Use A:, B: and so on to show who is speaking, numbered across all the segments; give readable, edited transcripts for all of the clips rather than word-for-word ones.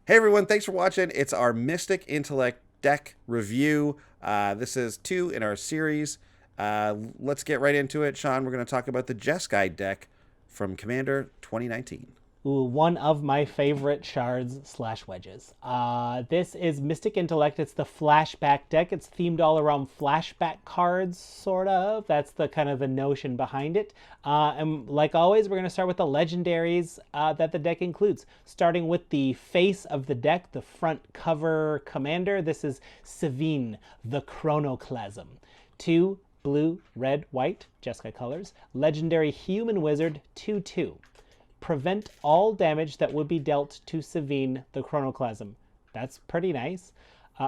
A: Hey everyone, thanks for watching. It's our Mystic Intellect deck review. This is 2 in our series. Let's get right into it. Sean, we're going to talk about the Jeskai deck from Commander 2019.
B: Ooh, one of my favorite shards slash wedges. This is Mystic Intellect. It's the flashback deck. It's themed all around flashback cards, sort of. That's the kind of the notion behind it. And like always, we're going to start with the legendaries that the deck includes. Starting with the face of the deck, the front cover commander. This is Savina, the Chronoclasm. 2 blue, red, white, Jeskai colors. Legendary human wizard, 2/2. Prevent all damage that would be dealt to Savina, the Chronoclasm. That's pretty nice.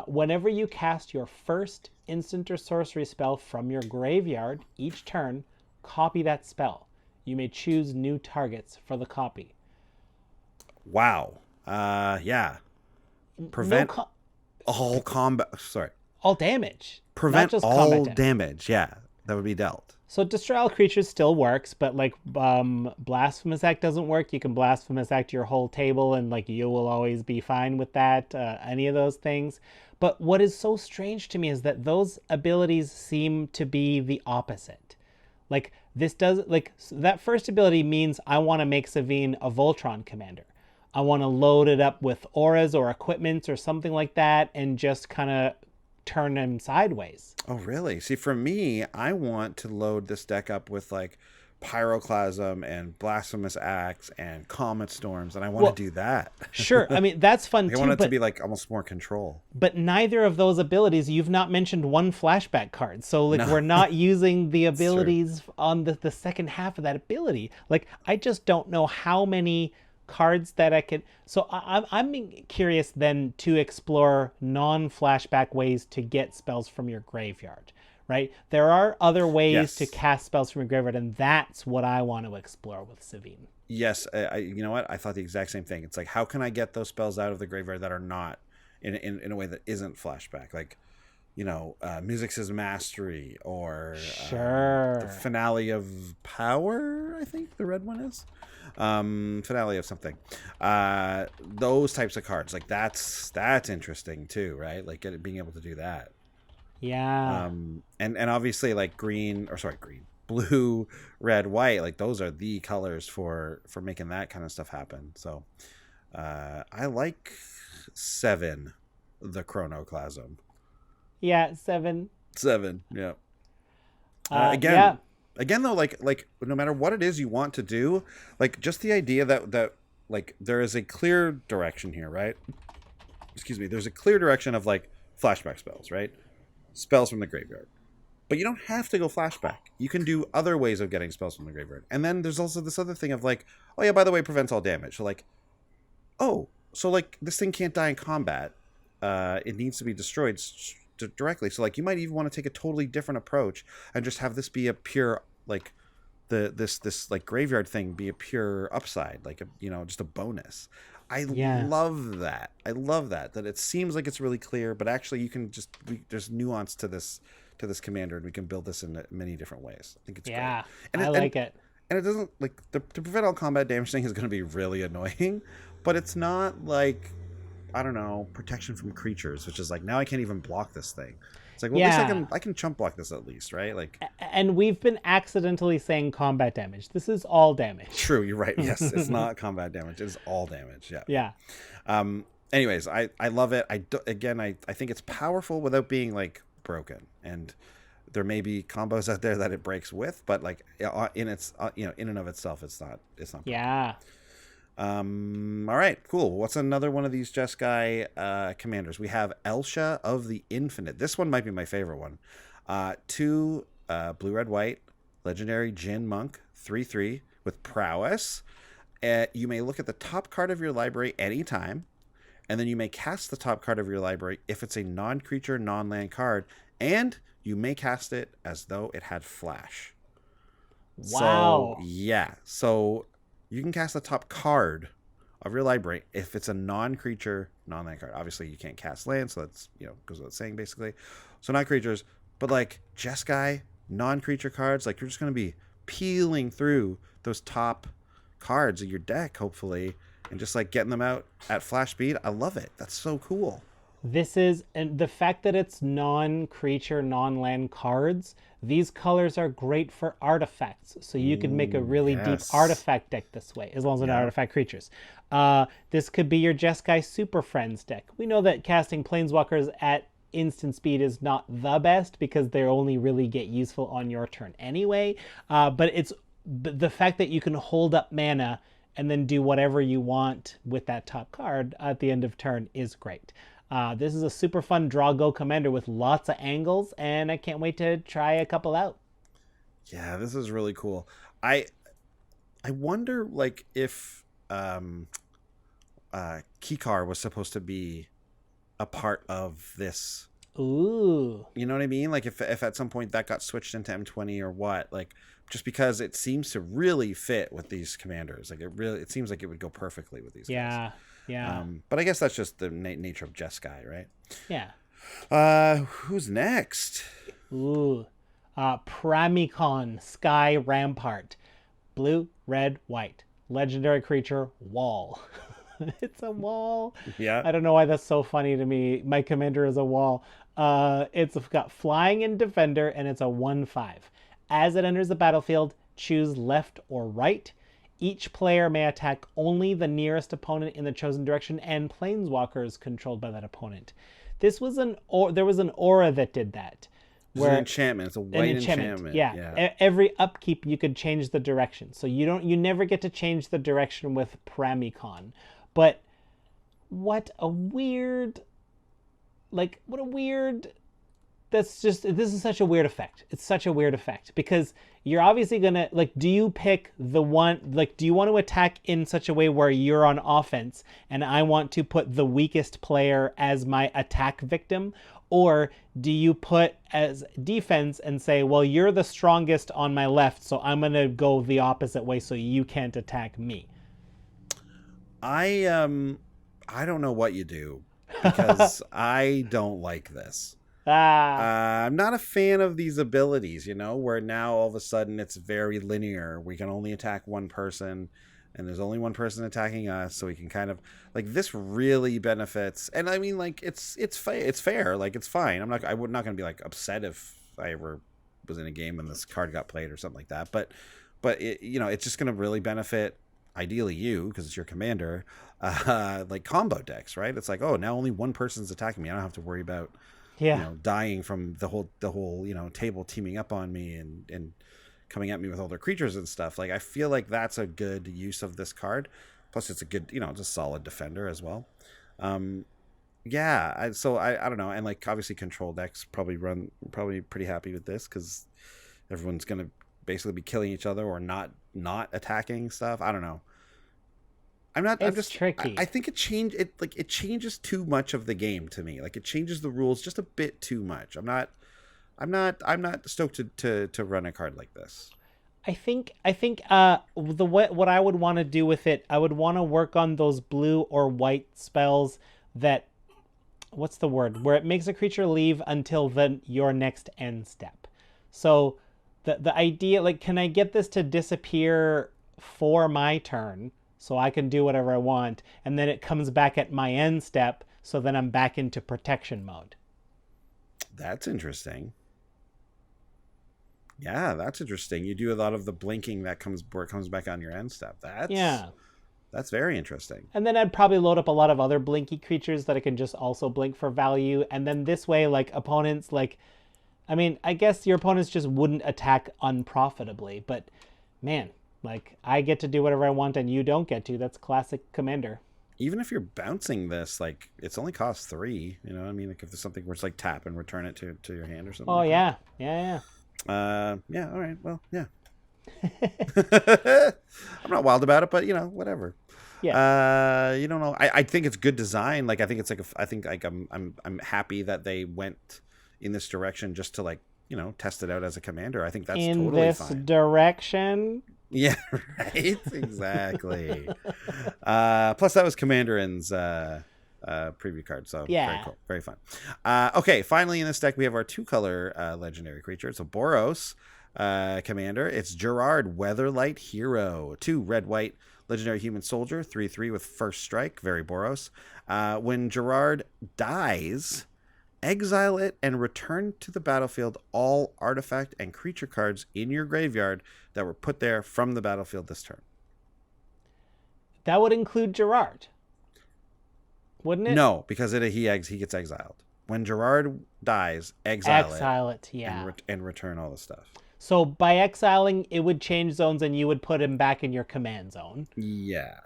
B: Whenever you cast your first instant or sorcery spell from your graveyard each turn, copy that spell. You may choose new targets for the copy.
A: Wow. Yeah. Prevent all combat. Sorry.
B: All damage.
A: Prevent
B: not just
A: all
B: combat
A: damage. Yeah, that would be dealt.
B: So destroy all creatures still works, but like Blasphemous Act doesn't work. You can Blasphemous Act your whole table and like you will always be fine with that, any of those things. But what is so strange to me is that those abilities seem to be the opposite. Like this does, like that first ability means I want to make Savina a Voltron commander. I want to load it up with auras or equipment or something like that and just kind of turn him sideways.
A: Oh, really? See, for me, I want to load this deck up with like Pyroclasm and Blasphemous Axe and Comet Storms, and I want to do that.
B: Sure. I mean, that's fun too.
A: I want it to be like almost more control.
B: But neither of those abilities, you've not mentioned one flashback card. So like we're not using the abilities on the second half of that ability. Like I just don't know how many cards that I could. So I'm curious then to explore non-flashback ways to get spells from your graveyard, right? There are other ways to cast spells from your graveyard, and that's what I want to explore with Savina.
A: Yes, you know what? I thought the exact same thing. It's like, how can I get those spells out of the graveyard that are not in a way that isn't flashback? Like, you know, Music's Mastery or the Finale of Power, I think the red one is. Finale of something. Those types of cards, like that's interesting too, right? Like being able to do that.
B: Yeah.
A: And obviously like blue, red, white, like those are the colors for making that kind of stuff happen. So I like 7, the Chronoclasm.
B: Yeah, 7.
A: Yeah. Again though, like no matter what it is you want to do, like just the idea that like there is a clear direction here, right? Excuse me. There's a clear direction of like flashback spells, right? Spells from the graveyard. But you don't have to go flashback. You can do other ways of getting spells from the graveyard. And then there's also this other thing of like, oh yeah, by the way, prevents all damage. So like, oh, so like this thing can't die in combat. It needs to be destroyed directly. So like you might even want to take a totally different approach and just have this be a pure like this like graveyard thing be a pure upside, like just a bonus. I love that. That it seems like it's really clear, but actually you can there's nuance to this commander, and we can build this in many different ways. I think it's great. And
B: I like it.
A: And it doesn't like to prevent all combat damage thing is going to be really annoying, but it's not like, I don't know, protection from creatures, which is like now I can't even block this thing. It's like, well, at least I can chump block this at least, right? Like,
B: and we've been accidentally saying combat damage. This is all damage.
A: True, you're right. Yes, it's not combat damage. It's all damage. Yeah.
B: Yeah.
A: Anyways, I love it. I think it's powerful without being like broken, and there may be combos out there that it breaks with, but like in and of itself, it's not. Broken.
B: Yeah.
A: All right, cool. What's another one of these Jeskai commanders? We have Elsa of the Infinite. This one might be my favorite one. 2 blue, red, white, legendary Jinn monk, 3/3 with prowess. You may look at the top card of your library anytime, and then you may cast the top card of your library if it's a non-creature, non-land card, and you may cast it as though it had flash.
B: Wow.
A: So, yeah. So you can cast the top card of your library if it's a non-creature, non-land card. Obviously, you can't cast land, so that's, goes without saying, basically. So not creatures, but like Jeskai, non-creature cards, like you're just going to be peeling through those top cards of your deck, hopefully, and just like getting them out at flash speed. I love it. That's so cool.
B: This is, and the fact that it's non-creature, non-land cards, these colors are great for artifacts. So you could make a really deep
A: yes.
B: artifact deck this way, as long as they're not artifact creatures. This could be your Jeskai Super Friends deck. We know that casting Planeswalkers at instant speed is not the best because they only really get useful on your turn anyway. But the fact that you can hold up mana and then do whatever you want with that top card at the end of turn is great. This is a super fun draw go commander with lots of angles, and I can't wait to try a couple out.
A: Yeah, this is really cool. I wonder like if Keycard was supposed to be a part of this.
B: Ooh.
A: You know what I mean? Like if at some point that got switched into M20 or what, like just because it seems to really fit with these commanders. Like it seems like it would go perfectly with these guys.
B: Yeah.
A: But I guess that's just the nature of Jeskai, right?
B: Yeah.
A: Who's next?
B: Ooh. Pram Econ, Sky Rampart. Blue, red, white. Legendary creature, wall. It's a wall.
A: Yeah.
B: I don't know why that's so funny to me. My commander is a wall. It's got flying and defender, and it's a 1/5. As it enters the battlefield, choose left or right. Each player may attack only the nearest opponent in the chosen direction and planeswalkers controlled by that opponent. There was an aura that did that.
A: It's an enchantment. It's a white enchantment.
B: Yeah. Every upkeep you could change the direction. So you never get to change the direction with Pram Econ. But what a weird this is such a weird effect. It's such a weird effect because you're obviously gonna do you pick the one, do you want to attack in such a way where you're on offense and I want to put the weakest player as my attack victim, or do you put as defense and say, well, you're the strongest on my left, so I'm gonna go the opposite way so you can't attack me?
A: I don't know what you do because I don't like this. I'm not a fan of these abilities, where now all of a sudden it's very linear. We can only attack one person and there's only one person attacking us. So we can kind of this really benefits. And I mean, it's fair. Like it's fine. I'm not going to be upset if I ever was in a game and this card got played or something like that. But it, it's just going to really benefit ideally you, because it's your commander, combo decks, right? It's oh, now only one person's attacking me. I don't have to worry about dying from the whole table teaming up on me and coming at me with all their creatures and stuff. I feel like that's a good use of this card. Plus it's a good, it's a solid defender as well. So I don't know. And obviously control decks probably pretty happy with this because everyone's going to basically be killing each other or not attacking stuff. I don't know. I'm just tricky. I think it changes too much of the game to me. It changes the rules just a bit too much. I'm not stoked to run a card like this.
B: I think what I would want to do with it, I would want to work on those blue or white spells that, what's the word, where it makes a creature leave until your next end step. So the idea, can I get this to disappear for my turn so I can do whatever I want, and then it comes back at my end step, so then I'm back into protection mode?
A: That's interesting. Yeah, that's interesting. You do a lot of the blinking where it comes back on your end step. That's very interesting.
B: And then I'd probably load up a lot of other blinky creatures that I can just also blink for value, and then this way, opponents, I guess your opponents just wouldn't attack unprofitably, but man, I get to do whatever I want and you don't get to. That's classic commander.
A: Even if you're bouncing this, it's only costs 3. You know what I mean? If there's something where it's tap and return it to your hand or something.
B: Oh, yeah.
A: Yeah. Yeah. All right. Well, yeah. I'm not wild about it, but whatever.
B: Yeah.
A: You don't know. I think it's good design. I think it's I'm happy that they went in this direction just to test it out as a commander. I think that's totally fine.
B: In this direction.
A: Yeah, right. Exactly. Plus that was Commander N's preview card, so
B: yeah,
A: very cool, very fun. Okay, finally in this deck we have our 2-color legendary creature. It's a Boros commander. It's Gerard, Weatherlight Hero. 2 red white Legendary Human Soldier, 3/3 with first strike, very Boros. When Gerard dies, exile it and return to the battlefield all artifact and creature cards in your graveyard that were put there from the battlefield this turn.
B: That would include Gerard, wouldn't it?
A: No, because he gets exiled. When Gerard dies, exile it,
B: yeah.
A: and return all the stuff.
B: So by exiling, it would change zones and you would put him back in your command zone.
A: Yeah.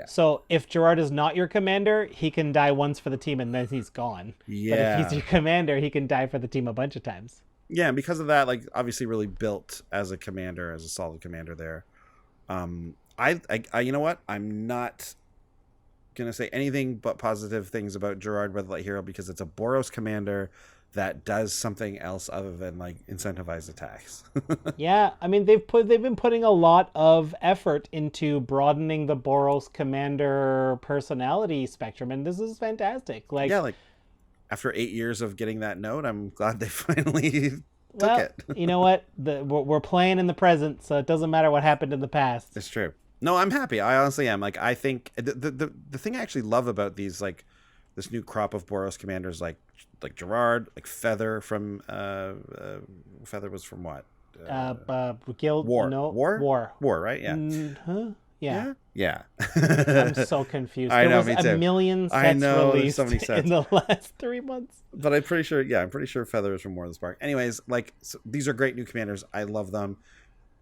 B: So if Gerard is not your commander, he can die once for the team and then he's gone.
A: Yeah.
B: But if he's your commander, he can die for the team a bunch of times.
A: Yeah, and because of that, like, obviously really built as a commander, as a solid commander there. I you know what? I'm not going to say anything but positive things about Gerard Red Light Hero because it's a Boros commander that does something else other than like incentivize attacks.
B: Yeah, I mean they've been putting a lot of effort into broadening the Boros commander personality spectrum, and this is fantastic. Like,
A: yeah, like after 8 years of getting that note, I'm glad they finally took it.
B: You know what? We're playing in the present, so it doesn't matter what happened in the past.
A: It's true. No, I'm happy. I honestly am. Like, I think the thing I actually love about these, like, this new crop of Boros commanders, like Gerard, like Feather from Feather was from what?
B: Guild
A: War.
B: No
A: War, right? Yeah. Yeah.
B: I'm so confused.
A: I know,
B: there was
A: me too.
B: a million
A: I
B: sets
A: know,
B: released
A: so many sets.
B: in the last 3 months.
A: But I'm pretty sure Feather is from War of the Spark. Anyways, like, so these are great new commanders. I love them.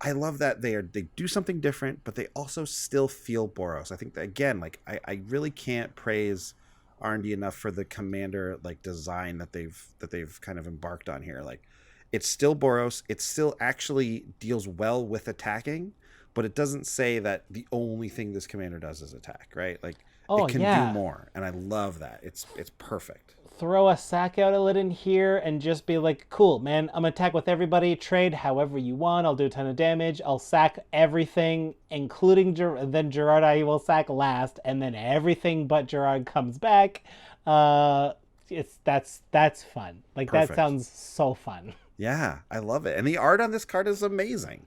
A: I love that they do something different, but they also still feel Boros. I think that, again, like I really can't praise R&D enough for the commander like design that they've kind of embarked on here. Like, it's still Boros. It still actually deals well with attacking, but it doesn't say that the only thing this commander does is attack, right? Like, it can do more, and I love that. It's perfect.
B: Throw a sack out a in here and just be like, cool, man, I'm gonna attack with everybody, trade however you want, I'll do a ton of damage, I'll sack everything, including then Gerard I will sack last, and then everything but Gerard comes back. That's fun. Like, perfect. That sounds so fun.
A: Yeah, I love it. And the art on this card is amazing.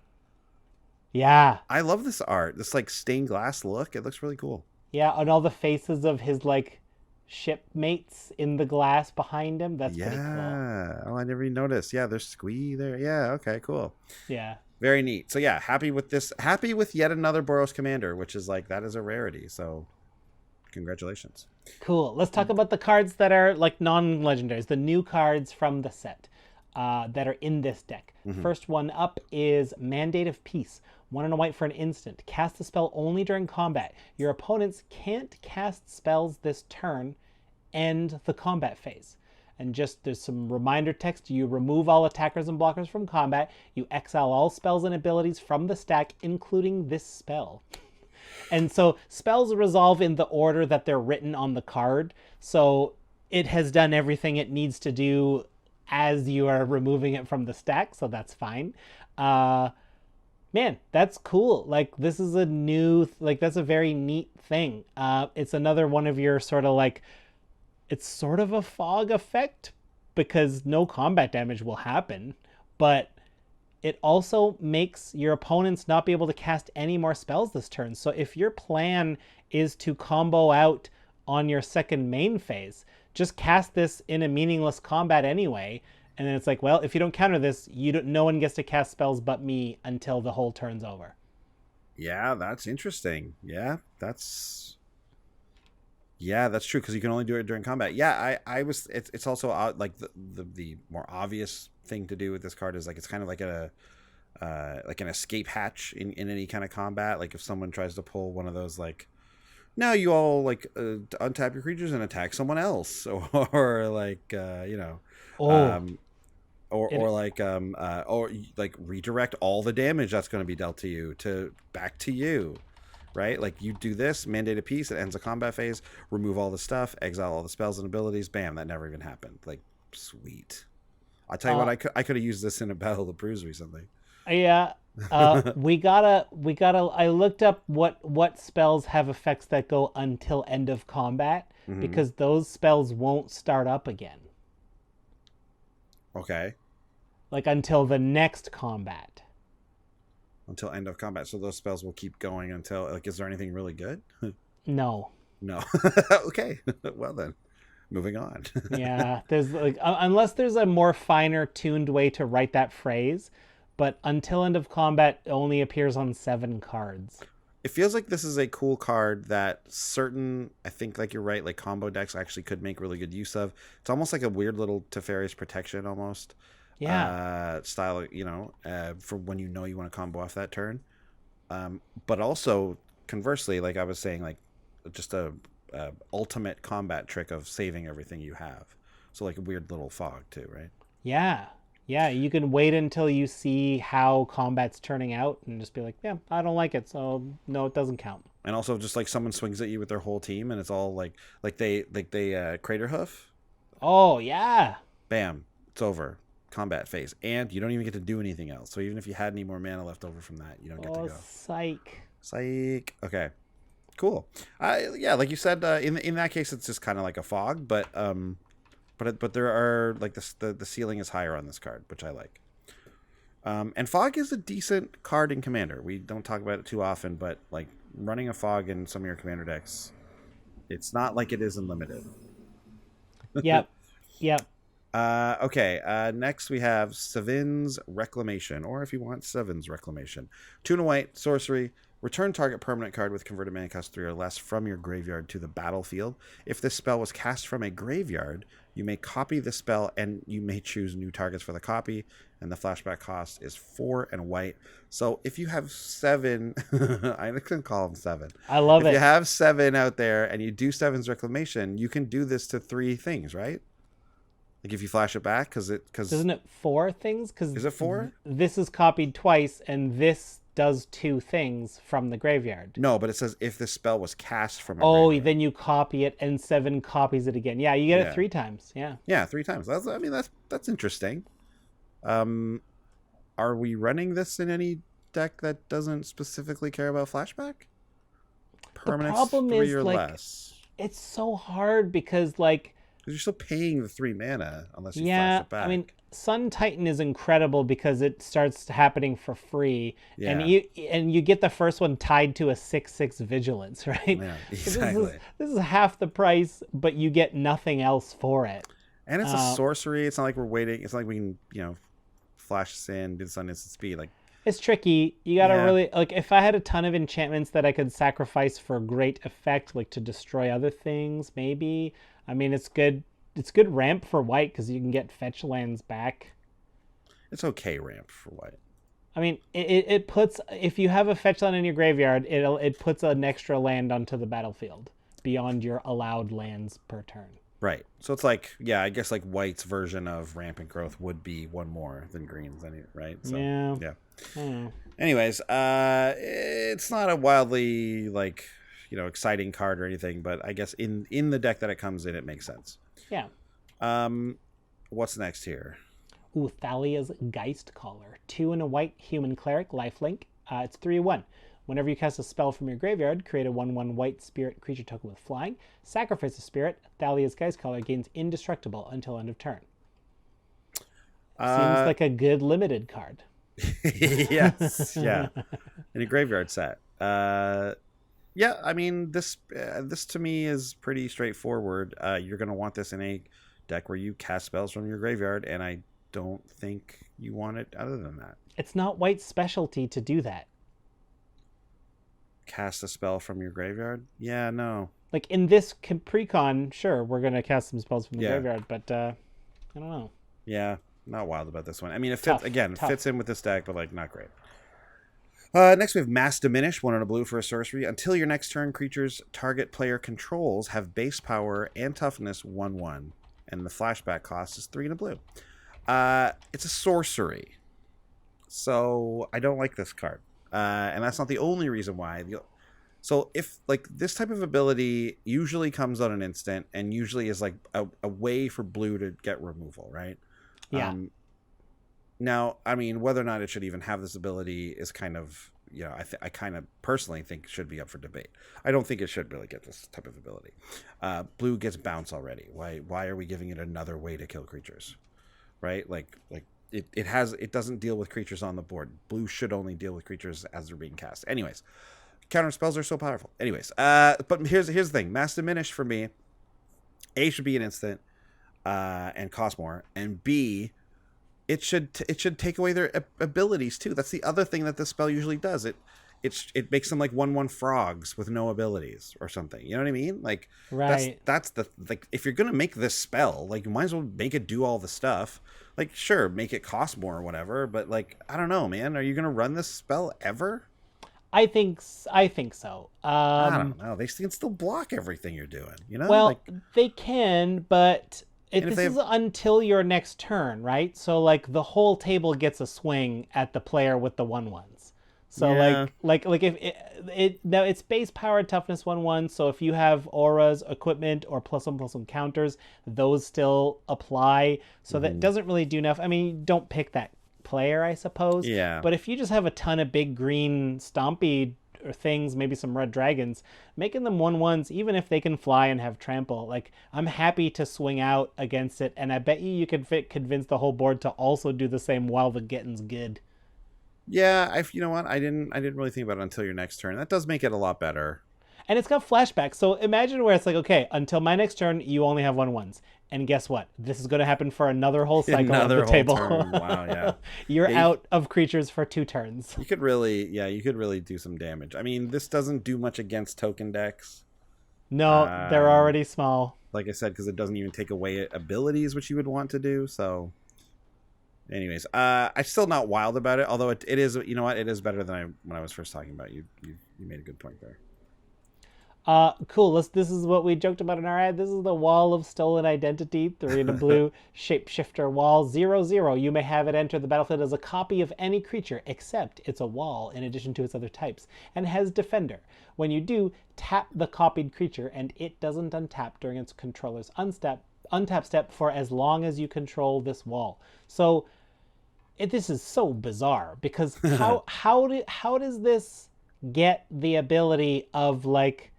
B: Yeah.
A: I love this art. This like stained glass look. It looks really cool.
B: Yeah, and all the faces of his like shipmates in the glass behind him. That's pretty cool.
A: Yeah. Oh, I never even noticed. Yeah, there's Squee there. Yeah, okay, cool.
B: Yeah.
A: Very neat. So yeah, happy with this. Happy with yet another Boros commander, which is like, that is a rarity. So congratulations.
B: Cool. Let's talk about the cards that are like non-legendaries, the new cards from the set that are in this deck. Mm-hmm. First one up is Mandate of Peace. 1 and a white for an instant. Cast the spell only during combat. Your opponents can't cast spells this turn. End the combat phase. And just there's some reminder text. You remove all attackers and blockers from combat. You exile all spells and abilities from the stack, including this spell. And so spells resolve in the order that they're written on the card. So it has done everything it needs to do as you are removing it from the stack. So that's fine. Man, that's cool. Like, this is a new, like, that's a very neat thing. It's another one of your sort of like, it's sort of a fog effect because no combat damage will happen, but it also makes your opponents not be able to cast any more spells this turn. So if your plan is to combo out on your second main phase, just cast this in a meaningless combat anyway. And then it's like, well, if you don't counter this, no one gets to cast spells but me until the whole turn's over.
A: Yeah, that's interesting. Yeah, that's true because you can only do it during combat. Yeah, it's also like the more obvious thing to do with this card is like, it's kind of like like an escape hatch in any kind of combat. Like if someone tries to pull one of those, like, now you all like untap your creatures and attack someone else, or like or like redirect all the damage that's going to be dealt to you back to you, right? Like, you do this, Mandate of Peace, it ends a combat phase, remove all the stuff, exile all the spells and abilities, bam, that never even happened. Like, sweet. I'll tell you what, I could have used this in a Battle of the Brews recently.
B: Yeah. we gotta I looked up what spells have effects that go until end of combat, mm-hmm. because those spells won't start up again.
A: Okay.
B: Like until the next combat.
A: until end of combat. So those spells will keep going until, like, is there anything really good?
B: No.
A: No. Okay. Well then, moving on.
B: Yeah, there's like unless there's a more finer tuned way to write that phrase, but until end of combat only appears on 7 cards.
A: It feels like this is a cool card that certain, I think, like you're right, like combo decks actually could make really good use of. It's almost like a weird little Teferi's Protection almost.
B: Yeah.
A: Style, for when you want to combo off that turn. But also, conversely, like I was saying, like just a ultimate combat trick of saving everything you have. So like a weird little fog too, right?
B: Yeah. Yeah, you can wait until you see how combat's turning out and just be like, yeah, I don't like it, so no, it doesn't count.
A: And also just like someone swings at you with their whole team and it's all like they crater hoof.
B: Oh, yeah.
A: Bam, it's over. Combat phase. And you don't even get to do anything else. So even if you had any more mana left over from that, you don't get to go. Psych. Okay. Cool. Yeah, like you said, in that case it's just kind of like a fog, but there are like the ceiling is higher on this card, which I like. And fog is a decent card in Commander. We don't talk about it too often, but like running a fog in some of your Commander decks, it's not like it is in Limited.
B: Yep.
A: Okay. Next we have Savin's Reclamation, or if you want, Seven's Reclamation. 2 and a white, sorcery. Return target permanent card with converted mana cost 3 or less from your graveyard to the battlefield. If this spell was cast from a graveyard, you may copy the spell and you may choose new targets for the copy. And the flashback cost is 4 and white. So if you have 7, I can call them 7.
B: I love it.
A: If you have 7 out there and you do Seven's Reclamation, you can do this to 3 things, right? Like if you flash it back, because
B: isn't it 4 things?
A: Is it 4?
B: This is copied twice, and this does 2 things from the graveyard.
A: No, but it says if the spell was cast from a graveyard.
B: Then you copy it, and 7 copies it again. Yeah, you get it 3 times. Yeah.
A: Yeah, 3 times. That's interesting. Are we running this in any deck that doesn't specifically care about flashback? Permanents,
B: the problem
A: 3
B: is
A: or
B: like
A: less.
B: It's so hard because like.
A: Because you're still paying the 3 mana unless you flash it back.
B: I mean, Sun Titan is incredible because it starts happening for free, and you get the first one tied to a 6/6 vigilance, right?
A: Yeah, exactly.
B: So this is half the price, but you get nothing else for it.
A: And it's a sorcery. It's not like we're waiting. It's not like we can, flash this in, do this on instant speed. Like
B: it's tricky. You gotta really like. If I had a ton of enchantments that I could sacrifice for great effect, like to destroy other things, maybe. I mean, it's good. It's good ramp for white because you can get fetch lands back.
A: It's okay ramp for white.
B: I mean, it puts, if you have a fetch land in your graveyard, it puts an extra land onto the battlefield beyond your allowed lands per turn.
A: Right. So it's like, I guess like white's version of rampant growth would be 1 more than green's, right? So, yeah. Anyways, it's not a wildly like, exciting card or anything, but I guess in the deck that it comes in, it makes sense.
B: Yeah.
A: What's next here?
B: Ooh, Thalia's Geist Caller. 2 and a white human cleric, lifelink. It's 3/1. Whenever you cast a spell from your graveyard, create a 1/1 white spirit creature token with flying. Sacrifice a spirit. Thalia's Geist Caller gains indestructible until end of turn. Seems like a good limited card.
A: Yes, yeah. In a graveyard set. Yeah, I mean, this to me is pretty straightforward. You're going to want this in a deck where you cast spells from your graveyard, and I don't think you want it other than that.
B: It's not white's specialty to do that.
A: Cast a spell from your graveyard? Yeah, no.
B: Like in this precon, sure, we're going to cast some spells from the graveyard, but I don't know.
A: Yeah, not wild about this one. I mean, it
B: Tough,
A: fits in with this deck, but like not great. Next we have Mass Diminish, 1 and a blue for a sorcery. Until your next turn, creatures target player controls have base power and toughness 1/1, and the flashback cost is 3 and a blue. It's a sorcery, so I don't like this card, and that's not the only reason why. So if like this type of ability usually comes on an instant, and usually is like a way for blue to get removal, right?
B: Yeah.
A: Now, I mean, whether or not it should even have this ability is kind of, I kind of personally think should be up for debate. I don't think it should really get this type of ability. Blue gets bounce already. Why are we giving it another way to kill creatures? Right? Like it doesn't deal with creatures on the board. Blue should only deal with creatures as they're being cast. Anyways, counter spells are so powerful. Anyways, but here's the thing. Mass Diminished for me, A, should be an instant and cost more, and B, it should take away their abilities too. That's the other thing that this spell usually does. It makes them like 1/1 frogs with no abilities or something. You know what I mean? Like,
B: Right.
A: that's the, like, if you're gonna make this spell, like, you might as well make it do all the stuff. Like, sure, make it cost more or whatever, but like, I don't know, man. Are you gonna run this spell ever?
B: I think so.
A: I don't know. They can still block everything you're doing. You know?
B: Well,
A: Like,
B: they can, but
A: And if
B: this
A: they
B: is until your next turn, right? So like the whole table gets a swing at the player with the 1/1s. So
A: Yeah.
B: like if it now it's base power toughness 1/1. So if you have auras, equipment, or +1/+1 counters, those still apply. So that doesn't really do enough. I mean, don't pick that player, I suppose.
A: Yeah.
B: But if you just have a ton of big green stompy or things, maybe some red dragons, making them 1/1s, even if they can fly and have trample, like, I'm happy to swing out against it, and I bet you could convince the whole board to also do the same while the getting's good.
A: Yeah, you know what? I didn't really think about it until your next turn. That does make it a lot better.
B: And it's got flashback. So imagine where it's like, okay, until my next turn, you only have 1/1s. And guess what? This is going to happen for another whole cycle
A: Another
B: of the
A: whole
B: table.
A: turn. Wow, yeah.
B: You're
A: Yeah,
B: out of creatures for 2 turns.
A: you could really do some damage. I mean, this doesn't do much against token decks.
B: No, they're already small.
A: Like I said, because it doesn't even take away abilities, which you would want to do. So, anyways, I'm still not wild about it. Although it is, you know what, it is better than when I was first talking about. You made a good point there.
B: Cool. This is what we joked about in our ad. This is the Wall of Stolen Identity, 3 in a blue, shapeshifter wall, 0/0. You may have it enter the battlefield as a copy of any creature, except it's a wall in addition to its other types, and has defender. When you do, tap the copied creature, and it doesn't untap during its controller's untap step for as long as you control this wall. So this is so bizarre, because how does this get the ability of, like,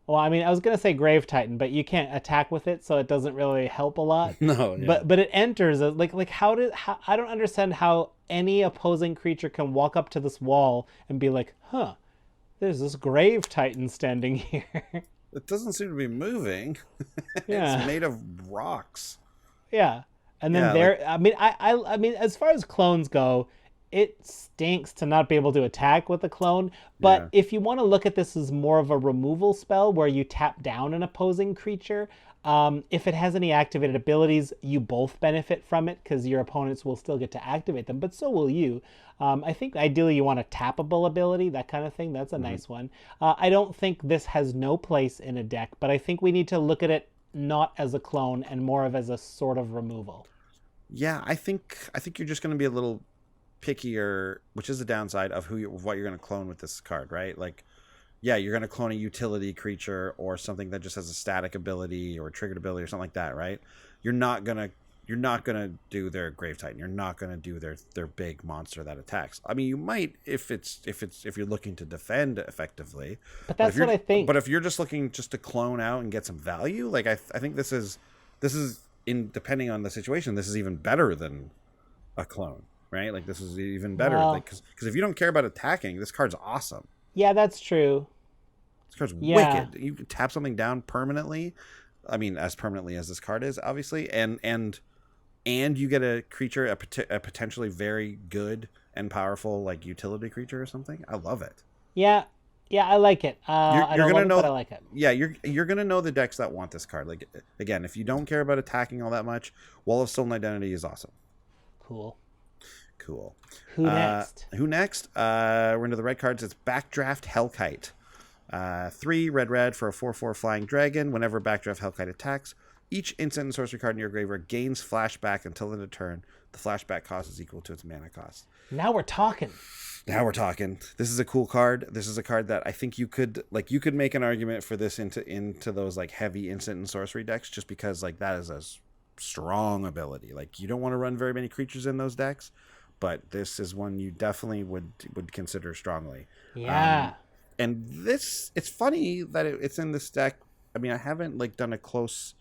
B: well, I mean, I was gonna say Grave Titan, but you can't attack with it, so it doesn't really help a lot.
A: No, yeah.
B: But it enters like how I don't understand how any opposing creature can walk up to this wall and be like, huh, there's this Grave Titan standing here.
A: It doesn't seem to be moving.
B: Yeah.
A: It's made of rocks.
B: Yeah, and then
A: Yeah,
B: I mean, as far as clones go, it stinks to not be able to attack with a clone. But
A: Yeah.
B: if you want to look at this as more of a removal spell where you tap down an opposing creature, if it has any activated abilities, you both benefit from it because your opponents will still get to activate them, but so will you. I think ideally you want a tappable ability, that kind of thing. That's a nice one. I don't think this has no place in a deck, but I think we need to look at it not as a clone and more of as a sort of removal.
A: Yeah, I think you're just going to be a little pickier, which is the downside of what you're going to clone with this card, right? Like, yeah, you're going to clone a utility creature or something that just has a static ability or a triggered ability or something like that, right? You're not gonna do their Grave Titan. You're not gonna do their big monster that attacks. I mean, you might if you're looking to defend effectively.
B: But that's what I think.
A: But if you're just looking just to clone out and get some value, like I think this is in, depending on the situation, this is even better than a clone, right? Like, this is even better,
B: Well,
A: because if you don't care about attacking, this card's awesome.
B: yeah, that's true.
A: This card's
B: Yeah.
A: wicked. You can tap something down permanently. I mean, as permanently as this card is, obviously, and you get a creature, a potentially very good and powerful, like, utility creature or something. I love it.
B: Yeah, I like it. I don't love it, but I like it.
A: Yeah, you're gonna know the decks that want this card. Like, again, if you don't care about attacking all that much, Wall of Stolen Identity is awesome.
B: Cool.
A: Who next? We're into the red cards. It's Backdraft Hellkite. 3 red for a 4/4 flying dragon. Whenever Backdraft Hellkite attacks, each instant and sorcery card in your graveyard gains flashback until end of turn. The flashback cost is equal to its mana cost.
B: Now we're talking.
A: This is a cool card. This is a card that I think you could make an argument for this into those, like, heavy instant and sorcery decks, just because, like, that is a strong ability. Like, you don't want to run very many creatures in those decks, but this is one you definitely would consider strongly.
B: Yeah.
A: And it's funny that it's in this deck. I mean, I haven't, like, done a close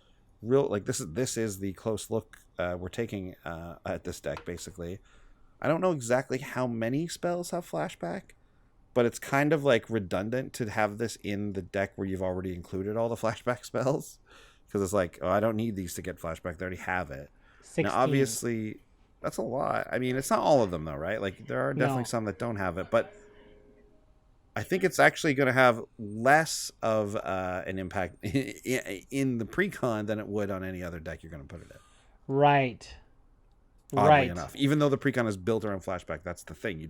A: real like this is the close look we're taking at this deck. Basically, I don't know exactly how many spells have flashback, but it's kind of like redundant to have this in the deck where you've already included all the flashback spells, because it's like, oh, I don't need these to get flashback. They already have it.
B: 16.
A: Now, obviously, that's a lot. I mean, it's not all of them though, right? Like there are definitely
B: No.
A: some that don't have it, but I think it's actually going to have less of an impact in the pre-con than it would on any other deck you're going to put it in.
B: Right.
A: Oddly enough, even though the pre-con is built around flashback, that's the thing.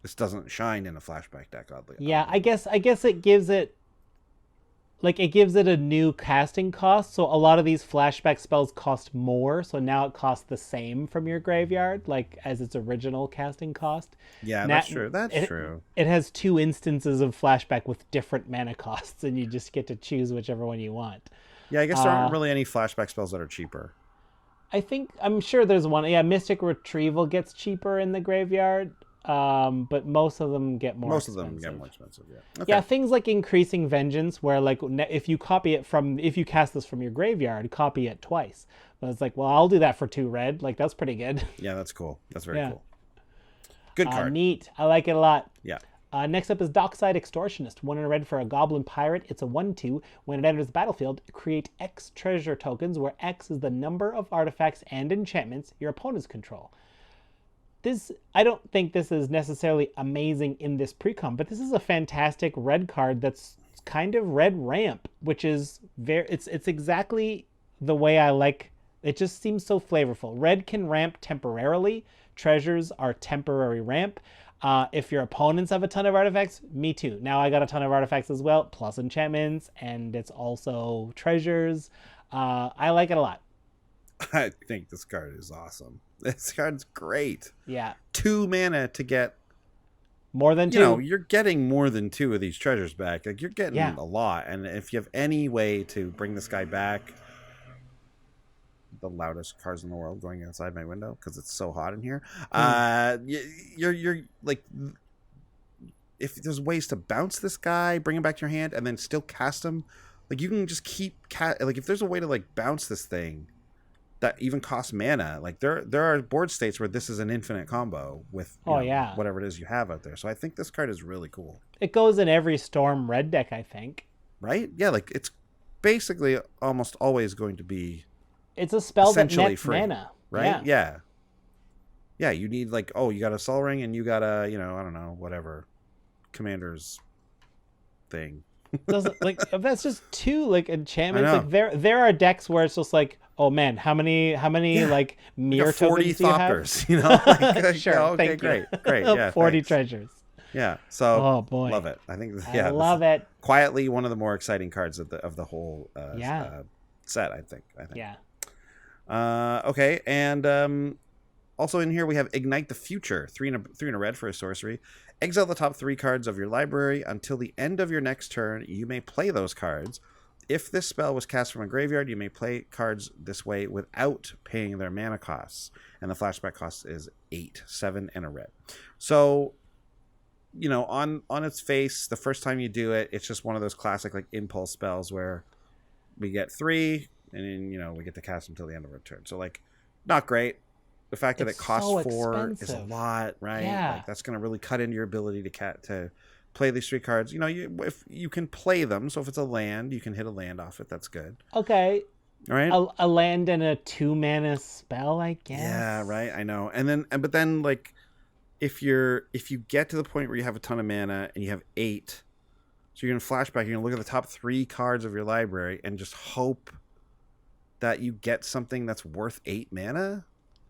A: This doesn't shine in a flashback deck. Oddly.
B: Yeah, I guess it gives it a new casting cost. So a lot of these flashback spells cost more. So now it costs the same from your graveyard, like as its original casting cost.
A: Yeah, that's true. That's true.
B: It has 2 instances of flashback with different mana costs, and you just get to choose whichever one you want.
A: Yeah, I guess there aren't really any flashback spells that are cheaper.
B: I'm sure there's one. Yeah, Mystic Retrieval gets cheaper in the graveyard. But most of them get more expensive.
A: Most of them get more expensive, yeah. Okay.
B: Yeah, things like Increasing Vengeance, where like if you cast this from your graveyard, copy it twice. But it's like, well, I'll do that for 2 red. Like, that's pretty good.
A: Yeah, that's cool. That's very cool. Good card.
B: Neat. I like it a lot.
A: Yeah.
B: Next up is Dockside Extortionist. 1 and a red for a Goblin Pirate. It's a 1/2. When it enters the battlefield, create X treasure tokens, where X is the number of artifacts and enchantments your opponents control. I don't think this is necessarily amazing in this pre-com, but this is a fantastic red card that's kind of red ramp, which is it's exactly the way I like. It just seems so flavorful. Red can ramp temporarily. Treasures are temporary ramp. If your opponents have a ton of artifacts, me too. Now I got a ton of artifacts as well, plus enchantments, and it's also treasures. I like it a lot.
A: I think this card is awesome. This card's great.
B: Yeah.
A: 2 mana to get
B: more than 2.
A: You know, you're getting more than 2 of these treasures back. Like, you're getting a lot. And if you have any way to bring this guy back, the loudest cars in the world going outside my window because it's so hot in here. You're like, if there's ways to bounce this guy, bring him back to your hand, and then still cast him, like, you can just keep like, if there's a way to like bounce this thing that even costs mana, like there are board states where this is an infinite combo with whatever it is you have out there. So I think this card is really cool. It
B: goes in every Storm red deck, I think.
A: Right? Yeah, like it's basically almost always going to be.
B: It's a spell that nets mana,
A: right? Yeah. Yeah, you need like, you got a Sol Ring and you got a, I don't know, whatever, Commander's thing.
B: Like, that's just 2 like enchantments. Like there are decks where it's just like, oh man, how many like mirror tokens do you have?
A: Like,
B: sure,
A: okay, great, yeah,
B: 40
A: thanks.
B: treasures.
A: Yeah, so
B: oh boy,
A: love it. I think
B: I love it.
A: Quietly one of the more exciting cards of the whole set. I think.
B: Yeah.
A: Okay, and also in here we have Ignite the Future, 3 and a red for a sorcery. Exile the top 3 cards of your library until the end of your next turn. You may play those cards. If this spell was cast from a graveyard, you may play cards this way without paying their mana costs. And the flashback cost is 8, 7, and a red. So, on its face, the first time you do it, it's just one of those classic like impulse spells where we get 3, and then, we get to cast them until the end of our turn. So, like, not great. The fact that it costs
B: so
A: 4 is a lot, right?
B: Yeah.
A: Like, that's going to really cut into your ability to play these 3 cards. If you can play them, so if it's a land, you can hit a land off it. That's good.
B: Okay.
A: All right.
B: A land and a 2 mana spell, I guess.
A: Yeah, right. I know. But then like, if you get to the point where you have a ton of mana and you have 8, so you're gonna flashback. You're gonna look at the top 3 cards of your library and just hope that you get something that's worth 8 mana.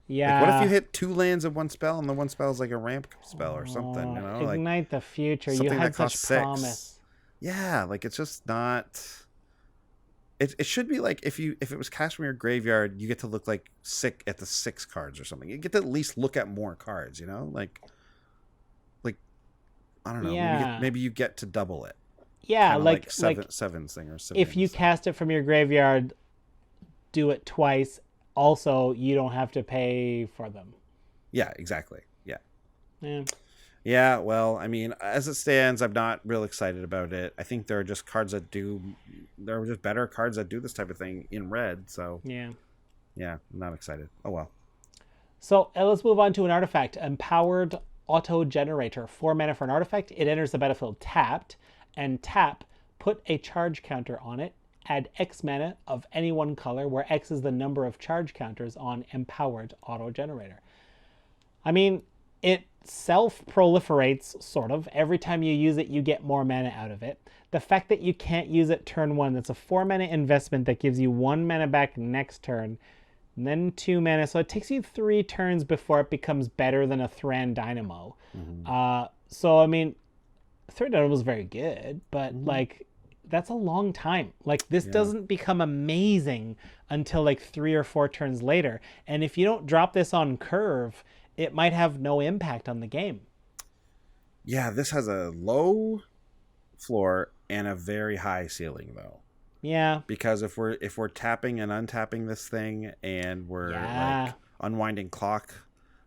B: Yeah.
A: Like, what if you hit 2 lands of one spell and the one spell is like a ramp spell or something?
B: Ignite the Future. You had such promise.
A: Yeah, like, it's just not. It should be like, if it was cast from your graveyard, you get to look like sick at the 6 cards or something. You get to at least look at more cards. Like I don't know.
B: Yeah.
A: Maybe you get to double it.
B: Yeah,
A: Kinda
B: like
A: sevens thing or
B: if you cast it from your graveyard, do it twice. Also, you don't have to pay for them.
A: Yeah, exactly. Yeah.
B: Yeah.
A: Yeah, well, I mean, as it stands, I'm not real excited about it. I think there are just cards that do. There are just better cards that do this type of thing in red. So
B: Yeah.
A: yeah, I'm not excited. Oh well.
B: So let's move on to an artifact. Empowered Auto Generator. 4 mana for an artifact. It enters the battlefield tapped. And tap, put a charge counter on it. Add X mana of any one color, where X is the number of charge counters on Empowered Auto Generator. I mean, it self-proliferates, sort of. Every time you use it, you get more mana out of it. The fact that you can't use it turn 1, that's a 4 mana investment that gives you 1 mana back next turn, and then 2 mana. So it takes you 3 turns before it becomes better than a Thran Dynamo. So, I mean, Thran Dynamo is very good, but, like, that's a long time. Like, this doesn't become amazing until, like, 3 or 4 turns later. And if you don't drop this on curve, it might have no impact on the game.
A: Yeah, this has a low floor and a very high ceiling, though.
B: Yeah.
A: Because if we're tapping and untapping this thing, and we're like unwinding clock,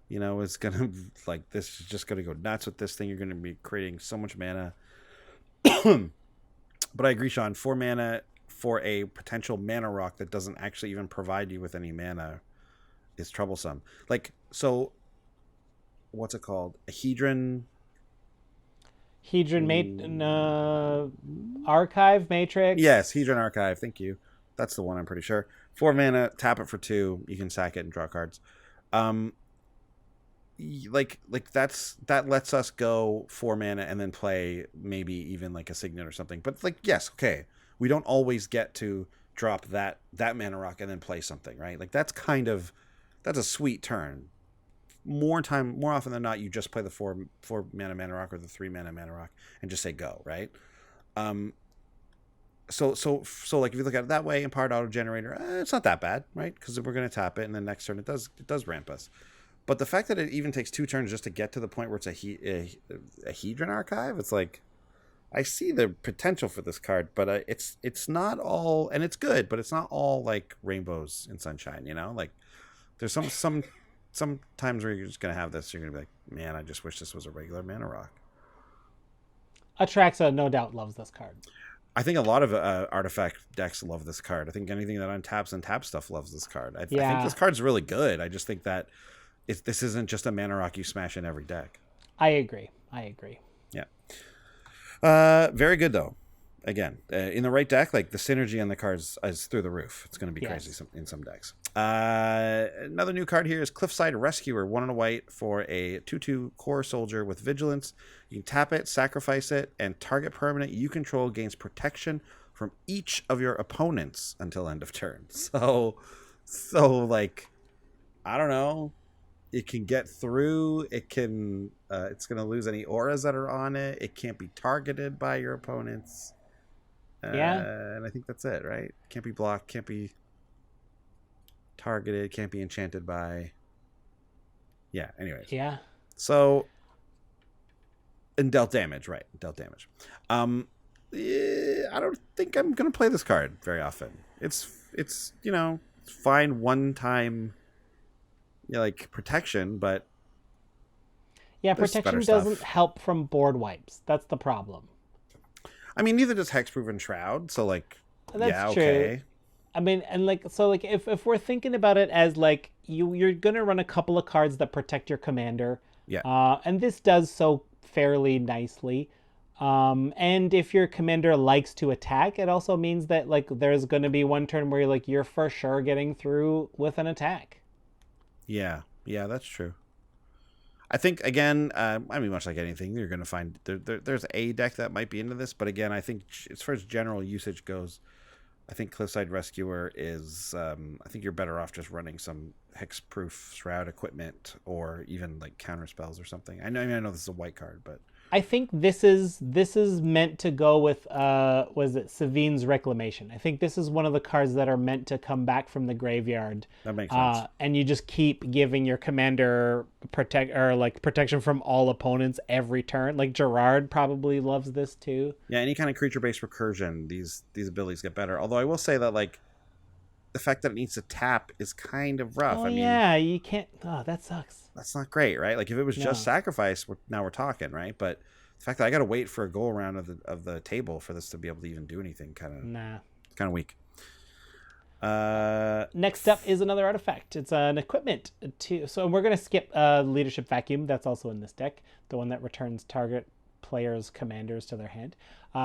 A: you know, it's gonna like this is just gonna go nuts with this thing. You're gonna be creating so much mana. But I agree, Sean. 4 mana for a potential mana rock that doesn't actually even provide you with any mana is troublesome. Like, so what's it called? A Hedron.
B: Archive Matrix.
A: Yes, Hedron Archive. Thank you. That's the one, I'm pretty sure. 4 mana, tap it for 2. You can sack it and draw cards. Like that lets us go 4 mana and then play maybe even like a Signet or something. But like, yes, okay, we don't always get to drop that mana rock and then play something, right? Like that's a sweet turn. More often than not, you just play the 4 mana rock or the 3 mana rock and just say go, right? So like if you look at it that way, Empowered Auto Generator, it's not that bad, right? Because we're going to tap it, and then next turn it does ramp us. But the fact that it even takes 2 turns just to get to the point where it's a Hedron Archive, it's like, I see the potential for this card, but it's not all, and it's good, but it's not all like rainbows and sunshine, you know? Like there's some times where you're just going to have this, you're going to be like, man, I just wish this was a regular mana rock.
B: Atraxa no doubt loves this card.
A: I think a lot of artifact decks love this card. I think anything that untaps and taps stuff loves this card. I think this card's really good. I just think that this isn't just a mana rock you smash in every deck.
B: I agree.
A: Yeah. Very good, though. Again, in the right deck, like the synergy on the cards is through the roof. It's going to be crazy in some decks. Another new card here is Cliffside Rescuer, 1 and a white for a 2/2 core soldier with vigilance. You can tap it, sacrifice it, and target permanent you control gains protection from each of your opponents until end of turn. So like, I don't know. It can get through. It can. It's going to lose any auras that are on it. It can't be targeted by your opponents. And I think that's it, right? Can't be blocked. Can't be targeted. Can't be enchanted by. Yeah. Anyways.
B: Yeah.
A: So. And dealt damage, right? Dealt damage. I don't think I'm going to play this card very often. It's fine one time. Like protection, but
B: protection doesn't help from board wipes. That's the problem.
A: I mean, neither does Hexproof and Shroud. So like,
B: that's true. I mean, and like, so like, if we're thinking about it as like you're gonna run a couple of cards that protect your commander, and this does so fairly nicely. And if your commander likes to attack, it also means that like there's gonna be one turn where you're for sure getting through with an attack.
A: Yeah, that's true. I think, again, I mean, much like anything, you're going to find there's a deck that might be into this. But again, I think as far as general usage goes, I think Cliffside Rescuer is, I think you're better off just running some hexproof Shroud equipment or even like counter spells or something. I know this is a white card, but
B: I think this is meant to go with was it Savine's Reclamation. I think this is one of the cards that are meant to come back from the graveyard.
A: That makes sense.
B: And you just keep giving your commander protection from all opponents every turn. Like Gerard probably loves this too.
A: Yeah, any kind of creature-based recursion, these abilities get better. Although I will say that like the fact that it needs to tap is kind of rough.
B: Oh,
A: I mean,
B: yeah, you can't. Oh, that sucks.
A: that's not great, right? Like if it was
B: No.
A: just sacrifice, now we're talking, right? But the fact that I got to wait for a go around of the table for this to be able to even do anything, kind of weak.
B: Next up is another artifact. It's an equipment. So we're going to skip Leadership Vacuum. That's also in this deck. The one that returns target players' commanders to their hand.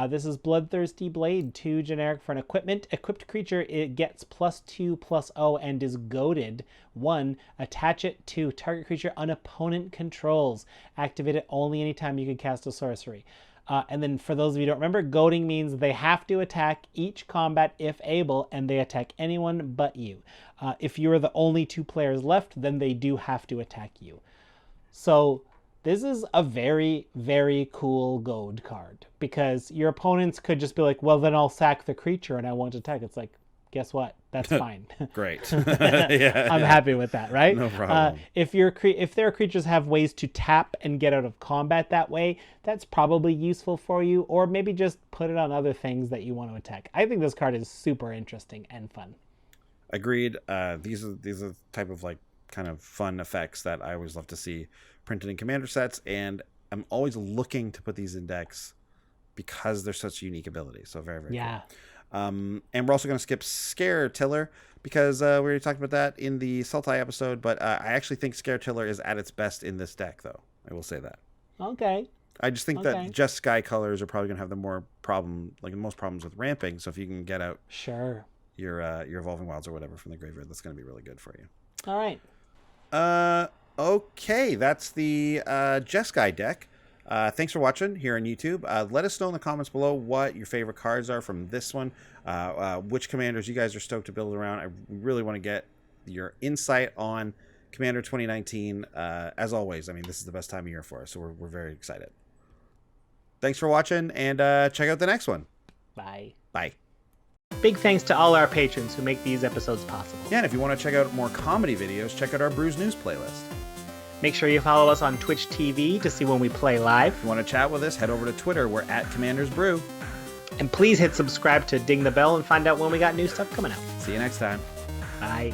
B: This is Bloodthirsty Blade. 2 generic for an equipment. Equipped creature, it gets +2/+0 and is goaded. 1. Attach it to target creature an opponent controls. Activate it only anytime you can cast a sorcery. And then for those of you who don't remember, goading means they have to attack each combat if able, and they attack anyone but you. If you are the only 2 players left, then they do have to attack you. So this is a very, very cool goad card, because your opponents could just be like, well, then I'll sack the creature and I won't attack. It's like, guess what? That's fine.
A: Great.
B: I'm happy with that, right?
A: No problem.
B: If their creatures have ways to tap and get out of combat that way, that's probably useful for you, or maybe just put it on other things that you want to attack. I think this card is super interesting and fun.
A: Agreed. These are the type of like kind of fun effects that I always love to see printed in commander sets, and I'm always looking to put these in decks because they're such unique abilities. So very, very cool. And we're also going to skip Scare Tiller because we already talked about that in the Sultai episode, but I actually think Scare Tiller is at its best in this deck, though. I will say that.
B: Okay.
A: I just think that just Sky colors are probably going to have the most problems with ramping. So if you can get out your Evolving Wilds or whatever from the graveyard, that's going to be really good for you.
B: All right.
A: Okay, that's the Jeskai deck. Thanks for watching here on YouTube. Let us know in the comments below what your favorite cards are from this one, which commanders you guys are stoked to build around. I really want to get your insight on Commander 2019. As always, I mean, this is the best time of year for us, so we're very excited. Thanks for watching, and check out the next one.
B: Bye.
A: Bye.
B: Big thanks to all our patrons who make these episodes possible.
A: Yeah, and if you want to check out more comedy videos, check out our Brews News playlist.
B: Make sure you follow us on Twitch TV to see when we play live.
A: If you want to chat with us, head over to Twitter. We're at Commanders Brew.
B: And please hit subscribe to ding the bell and find out when we got new stuff coming out.
A: See you next time.
B: Bye.